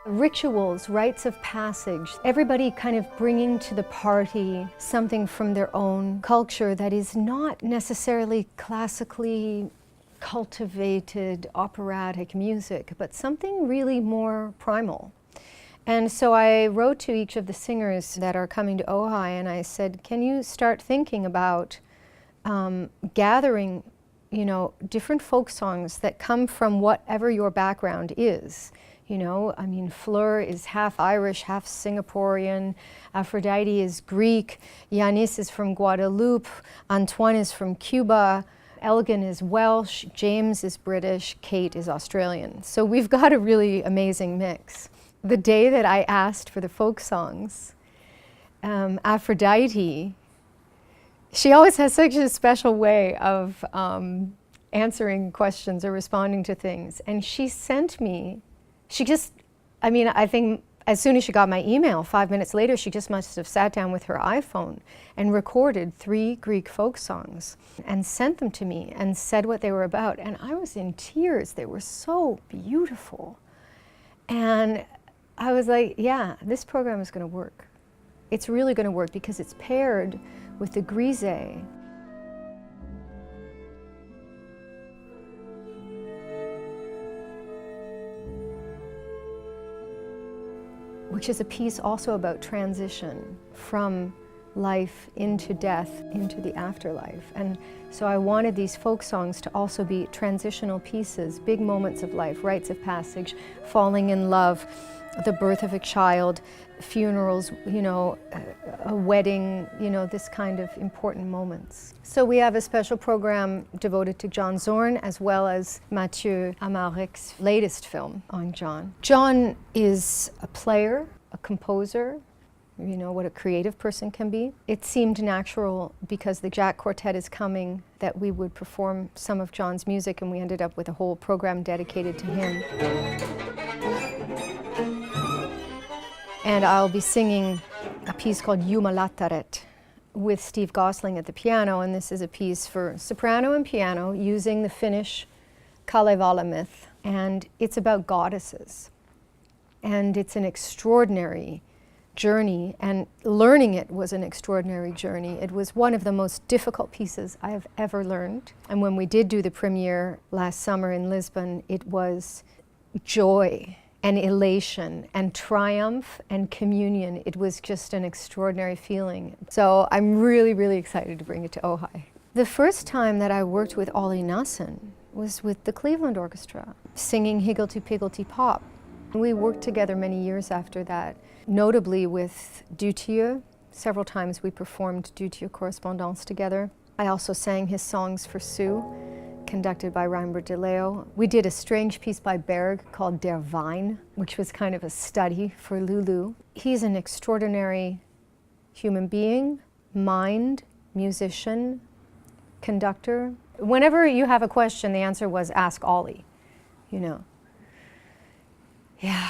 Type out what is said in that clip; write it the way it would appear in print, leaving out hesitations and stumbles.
Rituals, rites of passage, everybody kind of bringing to the party something from their own culture that is not necessarily classically cultivated operatic music, but something really more primal. And so I wrote to each of the singers that are coming to Ojai and I said, can you start thinking about gathering, you know, different folk songs that come from whatever your background is. You know, I mean, Fleur is half Irish, half Singaporean, Aphrodite is Greek, Yanis is from Guadeloupe, Antoine is from Cuba, Elgin is Welsh, James is British, Kate is Australian. So we've got a really amazing mix. The day that I asked for the folk songs, Aphrodite, she always has such a special way of answering questions or responding to things. And she sent me, I think as soon as she got my email, 5 minutes later, she just must have sat down with her iPhone and recorded 3 Greek folk songs and sent them to me and said what they were about. And I was in tears. They were so beautiful. And I was like, yeah, this program is going to work. It's really going to work because it's paired with the grise. Which is a piece also about transition from life into death, into the afterlife. And so I wanted these folk songs to also be transitional pieces, big moments of life, rites of passage, falling in love, the birth of a child, funerals, you know, a wedding, you know, this kind of important moments. So we have a special program devoted to John Zorn as well as Mathieu Amalric's latest film on John. John is a player, a composer, you know, what a creative person can be. It seemed natural because the Jack Quartet is coming that we would perform some of John's music, and we ended up with a whole program dedicated to him. And I'll be singing a piece called Jumalattaret with Steve Gosling at the piano, and this is a piece for soprano and piano using the Finnish Kalevala myth, and it's about goddesses. And it's an extraordinary journey, and learning it was an extraordinary journey. It was one of the most difficult pieces I have ever learned. And when we did do the premiere last summer in Lisbon, it was joy and elation and triumph and communion. It was just an extraordinary feeling. So I'm really, really excited to bring it to Ojai. The first time that I worked with Ollie Nasson was with the Cleveland Orchestra, singing Higglety Pigglety Pop. We worked together many years after that, notably with Duthieu. Several times we performed Duthieu Correspondance together. I also sang his songs for Sue, conducted by Reinbert de Leo. We did a strange piece by Berg called Der Wein, which was kind of a study for Lulu. He's an extraordinary human being, mind, musician, conductor. Whenever you have a question, the answer was ask Ollie, you know. Yeah.